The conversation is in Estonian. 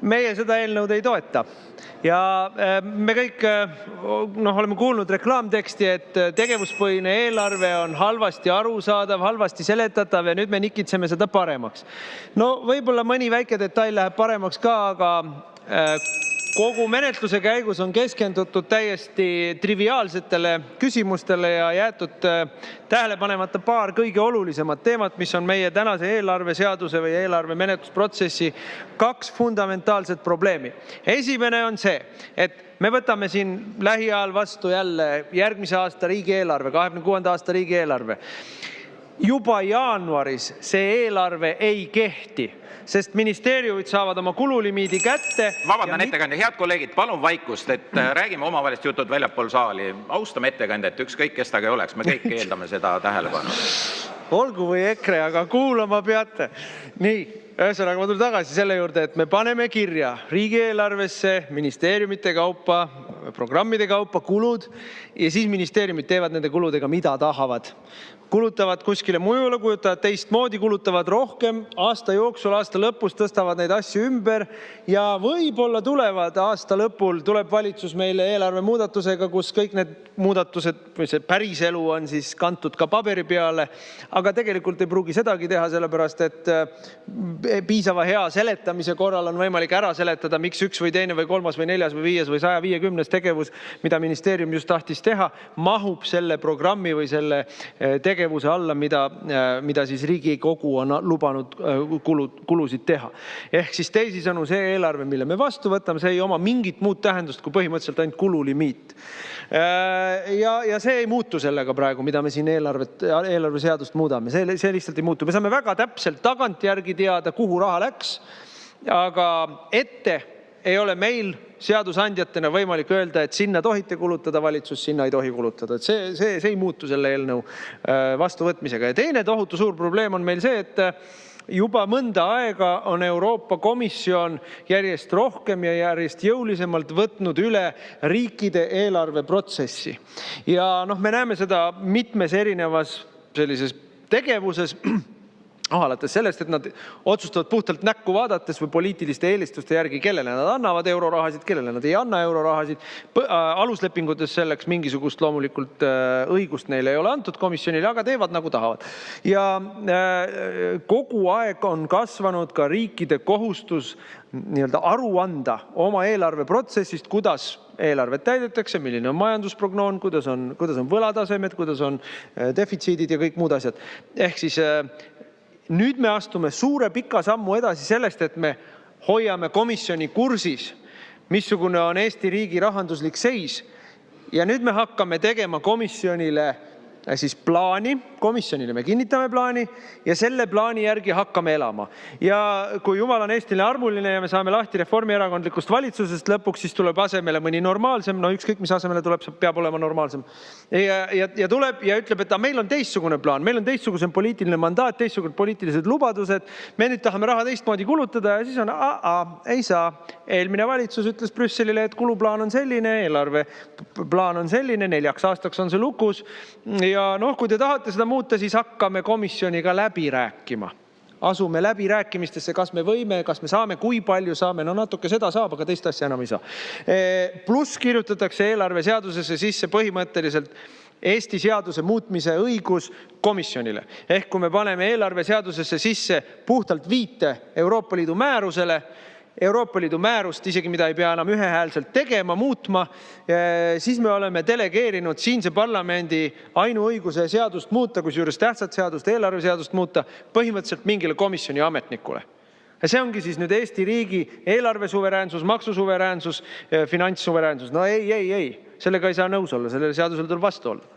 Meie seda eelnõud ei toeta. Ja me kõik oleme kuulnud reklaamteksti, et tegevuspõhine eelarve on halvasti arusaadav, halvasti seletatav ja nüüd me nikitseme seda paremaks. No võib-olla mõni väike detail läheb paremaks ka, aga kogu menetluse käigus on keskendutud täiesti triviaalsetele küsimustele ja jäetud tähele panemata paar kõige olulisemat teemat, mis on meie tänase eelarveseaduse või eelarve menetlusprotsessi kaks fundamentaalset probleemi. Esimene on see, et me võtame siin lähiajal vastu jälle järgmise aasta riigieelarve, 26. aasta riigieelarve. Juba jaanuaris see eelarve ei kehti, sest ministeeriumid saavad oma kululimiidi kätte. Vabandan ettekandja, head kolleegid, palun vaikust, et räägime omavahelist jutud väljapool saali. Austame ettekandjat, ükskõik kes ta ka oleks, me kõik eeldame seda tähelepanu. Olgu või EKRE, aga kuulama peate. Nii, ühesõnaga ma tulen tagasi selle juurde, et me paneme kirja riigieelarvesse ministeeriumite kaupa, programmide kaupa kulud ja siis ministeeriumid teevad nende kuludega mida tahavad. Kulutavad kuskile mujule, kujutavad teistmoodi, kulutavad rohkem, aasta jooksul, aasta lõpus tõstavad neid asju ümber ja võib-olla tulevad aasta lõpul, tuleb valitsus meile eelarve muudatusega, kus kõik need muudatused või see päris elu on siis kantud ka paberi peale, aga tegelikult ei pruugi sedagi teha, sellepärast et piisava hea seletamise korral on võimalik ära seletada, miks üks või teine või kolmas või neljas või viies või 150 tegevus, mida ministeerium just tahtis teha, mahub selle programmi või selle tegevuse alla, mida siis Riigikogu on lubanud kulusid teha. Ehk siis teisisõnu see eelarve, mille me vastu võtame, see ei oma mingit muud tähendust kui põhimõtteliselt ainult kululimiit. Ja see ei muutu sellega praegu, mida me siin eelarveseadust muudame. See lihtsalt ei muutu. Me saame väga täpselt tagantjärgi teada, kuhu raha läks, aga ette ei ole meil seadusandjatena võimalik öelda, et sinna tohite kulutada valitsus, sinna ei tohi kulutada. See ei muutu selle eelnõu vastuvõtmisega. Ja teine tohutu suur probleem on meil see, et juba mõnda aega on Euroopa Komisjon järjest rohkem ja järjest jõulisemalt võtnud üle riikide eelarveprotsessi. Ja me näeme seda mitmes erinevas sellises tegevuses, alates sellest, et nad otsustavad puhtalt näkku vaadates või poliitiliste eelistuste järgi, kellele nad annavad eurorahasid, kellele nad ei anna eurorahasid. Aluslepingutes selleks mingisugust loomulikult õigust neile ei ole antud komisjonile, aga teevad nagu tahavad. Ja kogu aeg on kasvanud ka riikide kohustus aru anda oma eelarveprotsessist, kuidas eelarvet täidetakse, milline on majandusprognoon, kuidas on võlatasemed, kuidas on defitsiidid ja kõik muud asjad. Ehk siis nüüd me astume suure pika sammu edasi sellest, et me hoiame komisjoni kursis, missugune on Eesti riigi rahanduslik seis. Ja nüüd me hakkame tegema komisjonile siis plaani, komisjonile me kinnitame plaani ja selle plaani järgi hakkame elama. Ja kui Jumal on Eestile armuline ja me saame lahti reformierakondlikust valitsusest lõpuks, siis tuleb asemele mõni normaalsem, ükskõik mis asemele tuleb, peab olema normaalsem. Ja tuleb ja ütleb, et meil on teistsugune plaan, meil on teistsugusem poliitiline mandaat, teistsugused poliitilised lubadused, me nüüd tahame raha teistmoodi kulutada ja siis on, ei saa. Eelmine valitsus ütles Brüsselile, et kuluplaan on selline, eelarve plaan on selline, 4 aastaks on see lukus. Ja kui te tahate seda muuta, siis hakkame komisjoniga läbi rääkima. Asume läbi rääkimistesse, kas me võime, kas me saame, kui palju saame. Natuke seda saab, aga teist asja enam ei saa. Pluss kirjutatakse eelarveseadusesse sisse põhimõtteliselt Eesti seaduse muutmise õigus komisjonile. Ehk kui me paneme eelarveseadusesse sisse puhtalt viite Euroopa Liidu määrusele, Euroopa Liidu määrust, isegi mida ei pea enam ühehäälselt tegema, muutma, siis me oleme delegeerinud siinse parlamendi ainuõiguse seadust muuta, kusjuures tähtsat seadust, eelarveseadust muuta, põhimõtteliselt mingile komisjoni ametnikule. Ja see ongi siis nüüd Eesti riigi eelarvesuveräänsus, maksusuveräänsus, finantssuveräänsus. No ei. Sellega ei saa nõus olla, sellele seadusele tuleb vastu olla.